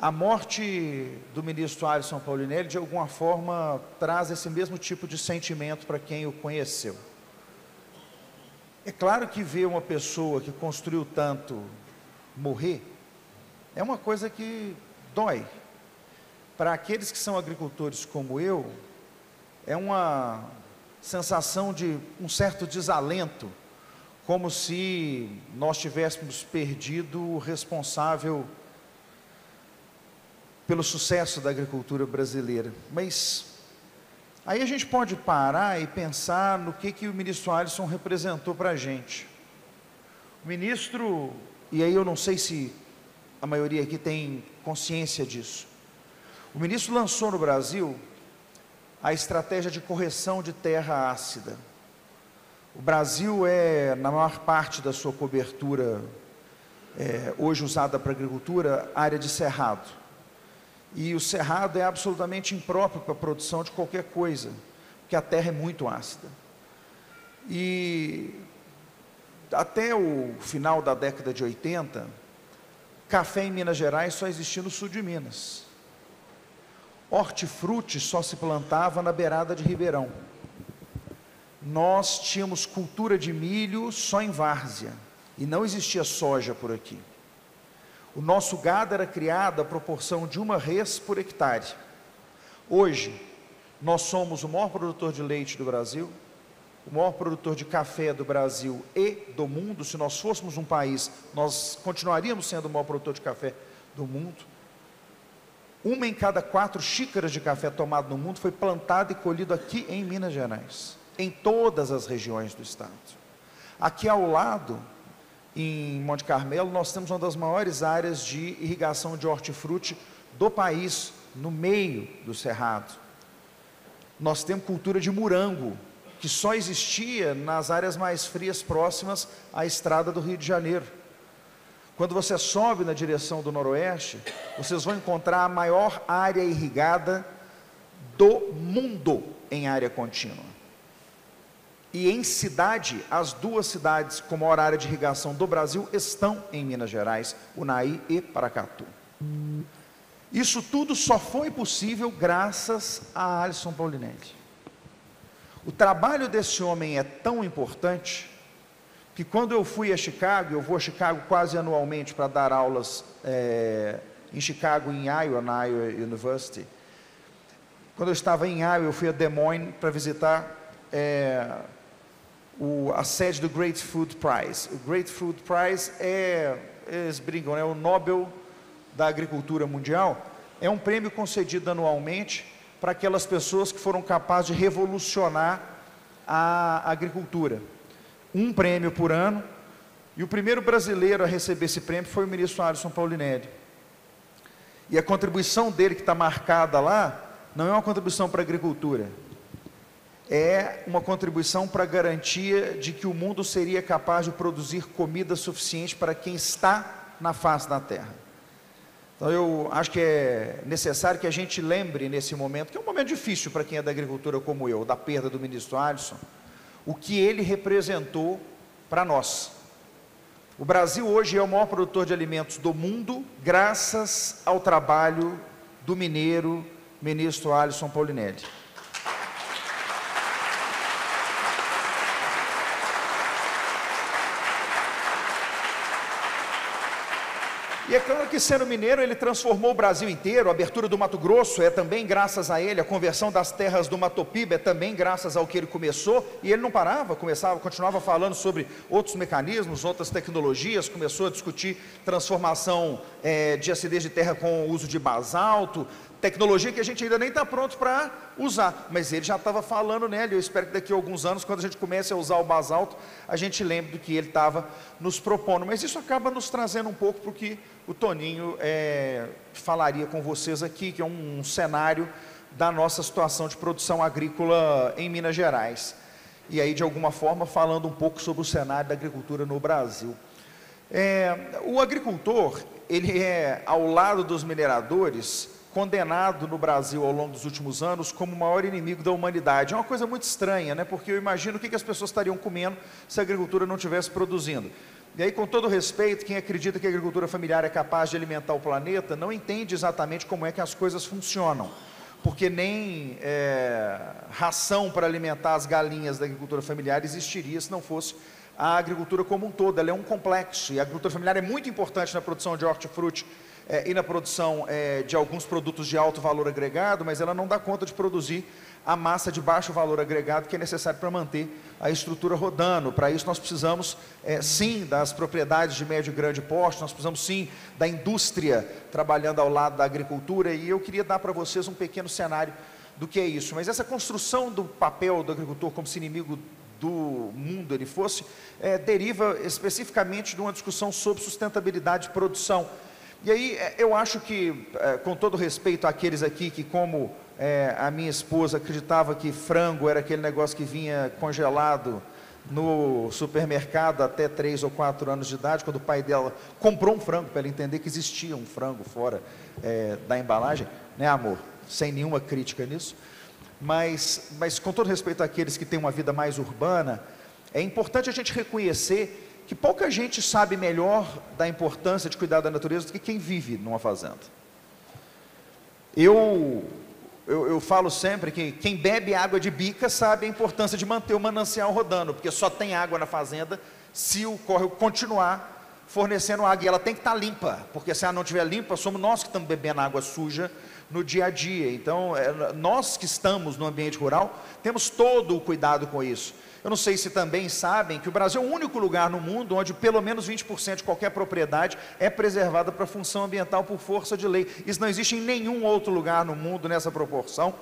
A morte do ministro Alisson Paulinelli, de alguma forma, traz esse mesmo tipo de sentimento para quem o conheceu. É claro que ver uma pessoa que construiu tanto morrer é uma coisa que dói. Para aqueles que são agricultores como eu, é uma sensação de um certo desalento, como se nós tivéssemos perdido o responsável pelo sucesso da agricultura brasileira. Mas aí a gente pode parar e pensar no que o ministro Alisson representou para a gente. O ministro, e aí eu não sei se a maioria aqui tem consciência disso, o ministro lançou no Brasil a estratégia de correção de terra ácida. O Brasil é, na maior parte da sua cobertura, hoje usada para agricultura, área de cerrado. E o cerrado é absolutamente impróprio para a produção de qualquer coisa, porque a terra é muito ácida. E até o final da década de 80, café em Minas Gerais só existia no sul de Minas. Hortifruti só se plantava na beirada de Ribeirão. Nós tínhamos cultura de milho só em várzea, e não existia soja por aqui. O nosso gado era criado à proporção de uma res por hectare. Hoje, nós somos o maior produtor de leite do Brasil, o maior produtor de café do Brasil e do mundo. Se nós fôssemos um país, nós continuaríamos sendo o maior produtor de café do mundo. 1 em cada 4 xícaras de café tomado no mundo foi plantado e colhido aqui em Minas Gerais, em todas as regiões do estado. Aqui ao lado, em Monte Carmelo, nós temos uma das maiores áreas de irrigação de hortifruti do país, no meio do cerrado. Nós temos cultura de morango, que só existia nas áreas mais frias próximas à estrada do Rio de Janeiro. Quando você sobe na direção do noroeste, vocês vão encontrar a maior área irrigada do mundo em área contínua. E em cidade, as 2 cidades com maior área de irrigação do Brasil estão em Minas Gerais, Unai e Paracatu. Isso tudo só foi possível graças a Alisson Paulinelli. O trabalho desse homem é tão importante que quando eu fui a Chicago, eu vou a Chicago quase anualmente para dar aulas em Chicago, em Iowa, na Iowa University. Quando eu estava em Iowa, eu fui a Des Moines para visitar a sede do Great Food Prize. O Great Food Prize eles brincam, é o Nobel da Agricultura Mundial. É um prêmio concedido anualmente para aquelas pessoas que foram capazes de revolucionar a agricultura. Um prêmio por ano, e o primeiro brasileiro a receber esse prêmio foi o ministro Alisson Paulinelli. E a contribuição dele, que está marcada lá, não é uma contribuição para a agricultura, é uma contribuição para a garantia de que o mundo seria capaz de produzir comida suficiente para quem está na face da terra. Então eu acho que é necessário que a gente lembre nesse momento, que é um momento difícil para quem é da agricultura como eu, da perda do ministro Alisson, o que ele representou para nós. O Brasil hoje é o maior produtor de alimentos do mundo, graças ao trabalho do ministro Alisson Paulinelli. E é claro que, sendo mineiro, ele transformou o Brasil inteiro. A abertura do Mato Grosso é também graças a ele, a conversão das terras do Mato Piba é também graças ao que ele começou, e ele não parava, continuava falando sobre outros mecanismos, outras tecnologias, começou a discutir transformação de acidez de terra com o uso de basalto, tecnologia que a gente ainda nem está pronto para usar, mas ele já estava falando nele. Eu espero que daqui a alguns anos, quando a gente comece a usar o basalto, a gente lembre do que ele estava nos propondo. Mas isso acaba nos trazendo um pouco para o que o Toninho falaria com vocês aqui, que é um cenário da nossa situação de produção agrícola em Minas Gerais. E aí, de alguma forma, falando um pouco sobre o cenário da agricultura no Brasil. O agricultor, ele é, ao lado dos mineradores, condenado no Brasil ao longo dos últimos anos como o maior inimigo da humanidade. É uma coisa muito estranha, né? Porque eu imagino o que as pessoas estariam comendo se a agricultura não estivesse produzindo. E aí, com todo respeito, quem acredita que a agricultura familiar é capaz de alimentar o planeta, não entende exatamente como é que as coisas funcionam. Porque nem ração para alimentar as galinhas da agricultura familiar existiria se não fosse a agricultura como um todo. Ela é um complexo, e a agricultura familiar é muito importante na produção de hortifruti e na produção de alguns produtos de alto valor agregado, mas ela não dá conta de produzir a massa de baixo valor agregado que é necessário para manter a estrutura rodando. Para isso nós precisamos, sim, das propriedades de médio e grande porte, nós precisamos, sim, da indústria trabalhando ao lado da agricultura, e eu queria dar para vocês um pequeno cenário do que é isso. Mas essa construção do papel do agricultor como se inimigo do mundo ele fosse, deriva especificamente de uma discussão sobre sustentabilidade de produção. E aí eu acho que, com todo respeito àqueles aqui que, como a minha esposa acreditava que frango era aquele negócio que vinha congelado no supermercado até 3 ou 4 anos de idade, quando o pai dela comprou um frango para ela entender que existia um frango fora da embalagem, né, amor? Sem nenhuma crítica nisso. Mas com todo respeito àqueles que têm uma vida mais urbana, é importante a gente reconhecer que pouca gente sabe melhor da importância de cuidar da natureza do que quem vive numa fazenda. Eu falo sempre que quem bebe água de bica sabe a importância de manter o manancial rodando, porque só tem água na fazenda se o córrego continuar fornecendo água, e ela tem que estar limpa, porque se ela não estiver limpa, somos nós que estamos bebendo água suja no dia a dia. Então, nós que estamos no ambiente rural, temos todo o cuidado com isso. Eu não sei se também sabem que o Brasil é o único lugar no mundo onde pelo menos 20% de qualquer propriedade é preservada para função ambiental por força de lei. Isso não existe em nenhum outro lugar no mundo nessa proporção.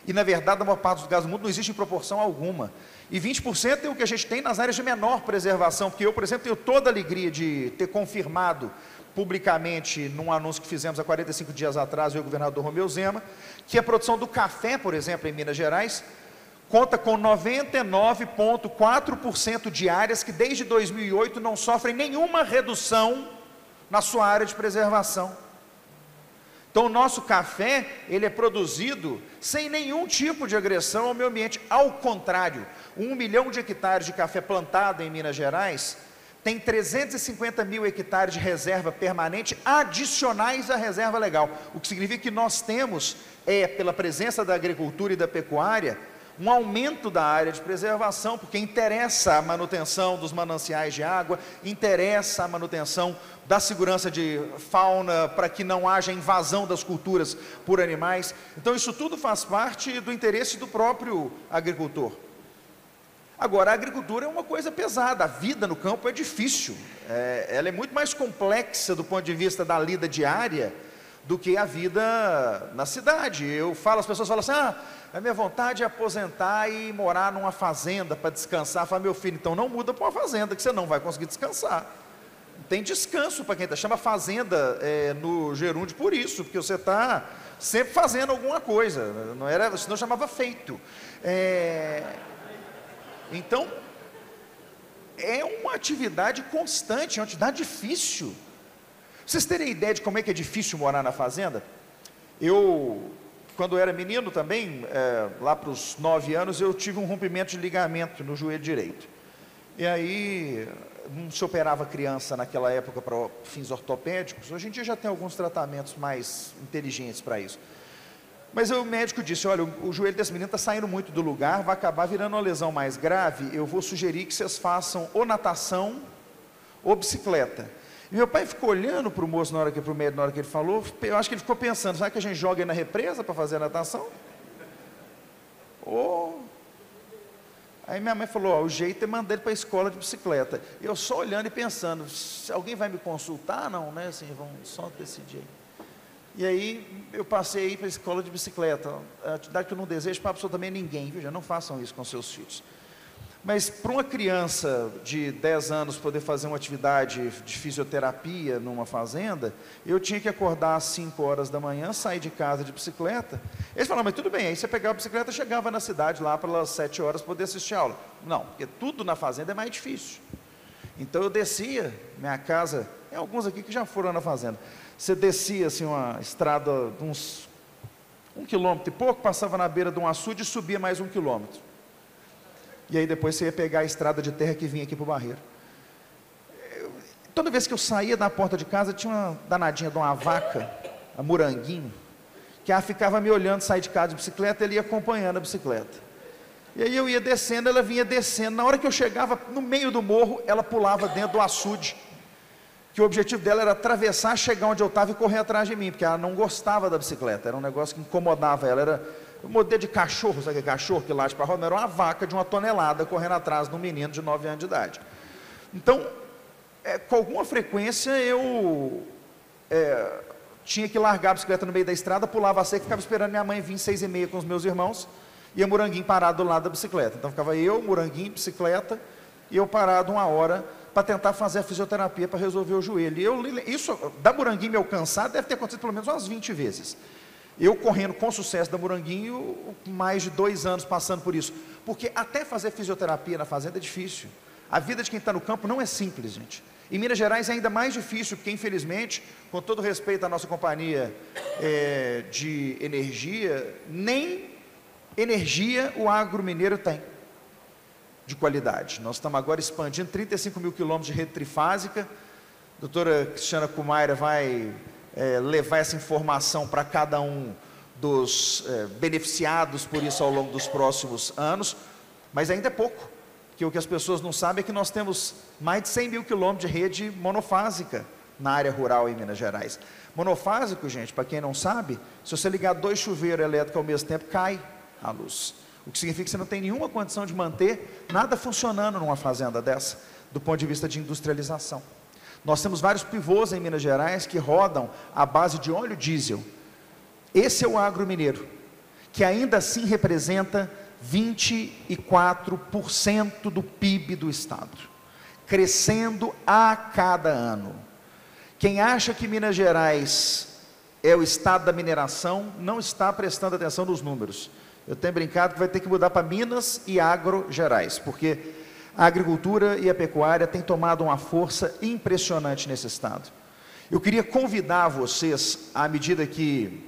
E, na verdade, a maior parte dos lugares do mundo não existe em proporção alguma. E 20% é o que a gente tem nas áreas de menor preservação, porque eu, por exemplo, tenho toda a alegria de ter confirmado publicamente, num anúncio que fizemos há 45 dias atrás, eu e o governador Romeu Zema, que a produção do café, por exemplo, em Minas Gerais, conta com 99,4% de áreas que desde 2008 não sofrem nenhuma redução na sua área de preservação. Então o nosso café, ele é produzido sem nenhum tipo de agressão ao meio ambiente. Ao contrário, 1 milhão de hectares de café plantado em Minas Gerais tem 350 mil hectares de reserva permanente adicionais à reserva legal. O que significa que nós temos, pela presença da agricultura e da pecuária, um aumento da área de preservação, porque interessa a manutenção dos mananciais de água, interessa a manutenção da segurança de fauna, para que não haja invasão das culturas por animais. Então isso tudo faz parte do interesse do próprio agricultor. Agora, a agricultura é uma coisa pesada, a vida no campo é difícil, ela é muito mais complexa do ponto de vista da lida diária do que a vida na cidade. As pessoas falam assim, a minha vontade é aposentar e morar numa fazenda para descansar. Eu falo, meu filho, então não muda para uma fazenda, que você não vai conseguir descansar. Não tem descanso para quem está. Chama fazenda no gerúndio por isso, porque você está sempre fazendo alguma coisa, não era, senão chamava feito. Então, é uma atividade constante, é uma atividade difícil. Vocês terem ideia de como é que é difícil morar na fazenda? Quando eu era menino também, lá para os 9 anos, eu tive um rompimento de ligamento no joelho direito. E aí, não se operava criança naquela época para fins ortopédicos. Hoje em dia já tem alguns tratamentos mais inteligentes para isso. Mas o médico disse, olha, o joelho desse menino está saindo muito do lugar, vai acabar virando uma lesão mais grave, eu vou sugerir que vocês façam ou natação ou bicicleta. E meu pai ficou olhando para o moço para o médico na hora que ele falou, eu acho que ele ficou pensando, será que a gente joga ele na represa para fazer a natação? Aí minha mãe falou, o jeito é mandar ele para a escola de bicicleta. Eu só olhando e pensando, se alguém vai me consultar? Não, né? Assim, vamos só decidir. E aí eu passei para a escola de bicicleta, a atividade que eu não desejo para absolutamente ninguém, viu? Já não façam isso com seus filhos. Mas para uma criança de 10 anos poder fazer uma atividade de fisioterapia numa fazenda, eu tinha que acordar às 5 horas da manhã, sair de casa de bicicleta. Eles falaram, mas tudo bem, aí você pegava a bicicleta e chegava na cidade lá para as 7 horas poder assistir a aula. Não, porque tudo na fazenda é mais difícil. Então eu descia, minha casa, tem alguns aqui que já foram na fazenda, você descia assim uma estrada de uns 1 quilômetro e pouco, passava na beira de um açude e subia mais 1 quilômetro. E aí depois você ia pegar a estrada de terra que vinha aqui para o Barreiro. Toda vez que eu saía da porta de casa, tinha uma danadinha de uma vaca, a Moranguinho, que ela ficava me olhando sair de casa de bicicleta, ele ia acompanhando a bicicleta. E aí eu ia descendo, ela vinha descendo. Na hora que eu chegava no meio do morro, ela pulava dentro do açude, que o objetivo dela era atravessar, chegar onde eu estava e correr atrás de mim, porque ela não gostava da bicicleta, era um negócio que incomodava ela, era um modelo de cachorro, sabe que cachorro que late para a roda? Era uma vaca de 1 tonelada correndo atrás de um menino de 9 anos de idade. Então, com alguma frequência eu tinha que largar a bicicleta no meio da estrada, pulava a seca, ficava esperando minha mãe vir 6h30 com os meus irmãos, e a Moranguinho parado do lado da bicicleta. Então ficava eu, Moranguinho, bicicleta, e eu parado 1 hora para tentar fazer a fisioterapia para resolver o joelho. E isso, da Moranguinho me alcançar, deve ter acontecido pelo menos umas 20 vezes. Eu correndo com sucesso da Moranguinho, mais de 2 anos passando por isso. Porque até fazer fisioterapia na fazenda é difícil. A vida de quem está no campo não é simples, gente. Em Minas Gerais é ainda mais difícil, porque infelizmente, com todo respeito à nossa companhia de energia, nem energia o agro mineiro tem de qualidade. Nós estamos agora expandindo 35 mil quilômetros de rede trifásica. A doutora Cristiana Kumaira vai levar essa informação para cada um dos beneficiados por isso ao longo dos próximos anos, mas ainda é pouco, porque o que as pessoas não sabem é que nós temos mais de 100 mil quilômetros de rede monofásica na área rural em Minas Gerais. Monofásico, gente, para quem não sabe, se você ligar 2 chuveiros elétricos ao mesmo tempo, cai a luz. O que significa que você não tem nenhuma condição de manter nada funcionando numa fazenda dessa, do ponto de vista de industrialização. Nós temos vários pivôs em Minas Gerais que rodam à base de óleo diesel. Esse é o agro mineiro, que ainda assim representa 24% do PIB do estado, crescendo a cada ano. Quem acha que Minas Gerais é o estado da mineração, não está prestando atenção nos números. Eu tenho brincado que vai ter que mudar para Minas e Agro Gerais, porque a agricultura e a pecuária têm tomado uma força impressionante nesse estado. Eu queria convidar vocês, à medida que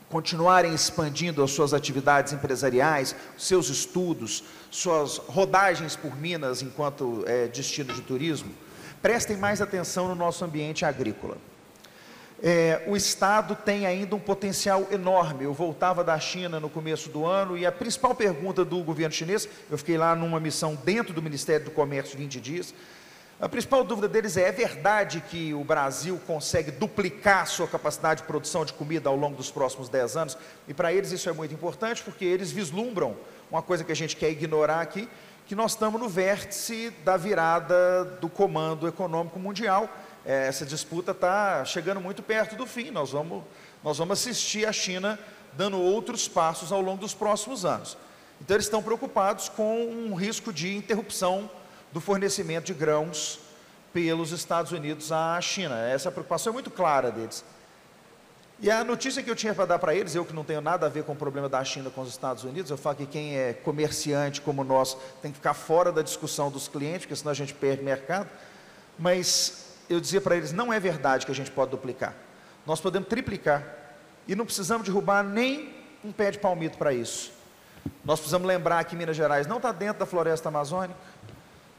continuarem expandindo as suas atividades empresariais, seus estudos, suas rodagens por Minas enquanto destino de turismo, prestem mais atenção no nosso ambiente agrícola. O estado tem ainda um potencial enorme. Eu voltava da China no começo do ano e a principal pergunta do governo chinês, eu fiquei lá numa missão dentro do Ministério do Comércio 20 dias, a principal dúvida deles é verdade que o Brasil consegue duplicar sua capacidade de produção de comida ao longo dos próximos 10 anos? E para eles isso é muito importante, porque eles vislumbram uma coisa que a gente quer ignorar aqui, que nós estamos no vértice da virada do comando econômico mundial. Essa disputa está chegando muito perto do fim, nós vamos assistir a China dando outros passos ao longo dos próximos anos. Então eles estão preocupados com um risco de interrupção do fornecimento de grãos pelos Estados Unidos à China. Essa preocupação é muito clara deles. E a notícia que eu tinha para dar para eles, eu que não tenho nada a ver com o problema da China com os Estados Unidos, eu falo que quem é comerciante como nós tem que ficar fora da discussão dos clientes, porque senão a gente perde mercado, mas eu dizia para eles, não é verdade que a gente pode duplicar. Nós podemos triplicar e não precisamos derrubar nem um pé de palmito para isso. Nós precisamos lembrar que Minas Gerais não está dentro da floresta amazônica.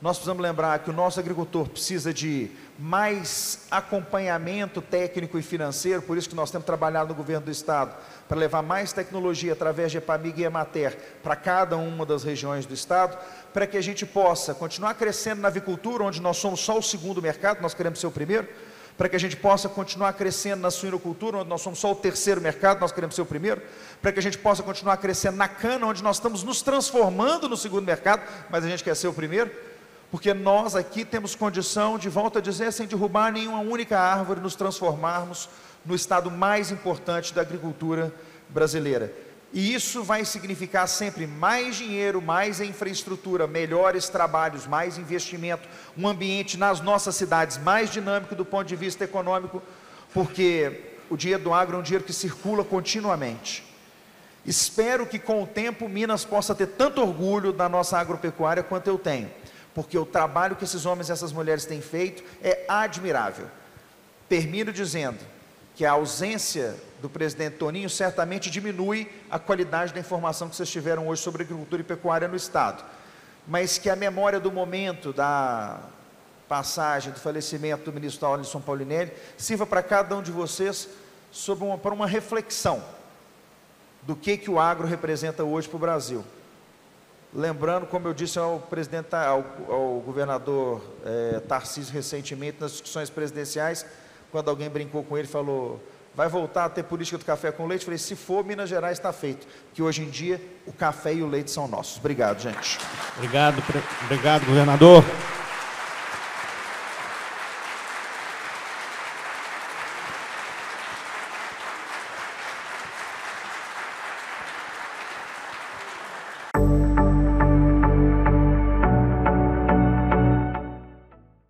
Nós precisamos lembrar que o nosso agricultor precisa de mais acompanhamento técnico e financeiro, por isso que nós temos trabalhado no governo do estado para levar mais tecnologia através de EPAMIG e EMATER para cada uma das regiões do estado, para que a gente possa continuar crescendo na avicultura, onde nós somos só o segundo mercado, nós queremos ser o primeiro, para que a gente possa continuar crescendo na suinocultura, onde nós somos só o terceiro mercado, nós queremos ser o primeiro, para que a gente possa continuar crescendo na cana, onde nós estamos nos transformando no segundo mercado, mas a gente quer ser o primeiro, porque nós aqui temos condição, de volta a dizer, sem derrubar nenhuma única árvore, nos transformarmos no estado mais importante da agricultura brasileira. E isso vai significar sempre mais dinheiro, mais infraestrutura, melhores trabalhos, mais investimento, um ambiente nas nossas cidades mais dinâmico do ponto de vista econômico, porque o dinheiro do agro é um dinheiro que circula continuamente. Espero que com o tempo Minas possa ter tanto orgulho da nossa agropecuária quanto eu tenho, porque o trabalho que esses homens e essas mulheres têm feito é admirável. Termino dizendo que a ausência do presidente Toninho certamente diminui a qualidade da informação que vocês tiveram hoje sobre agricultura e pecuária no Estado, mas que a memória do momento da passagem, do falecimento do ministro Alisson Paulinelli, sirva para cada um de vocês para uma reflexão do que o agro representa hoje para o Brasil. Lembrando, como eu disse ao governador Tarcísio recentemente, nas discussões presidenciais, quando alguém brincou com ele, falou, vai voltar a ter política do café com leite? Eu falei, se for, Minas Gerais está feito, que hoje em dia o café e o leite são nossos. Obrigado, gente. Obrigado, governador.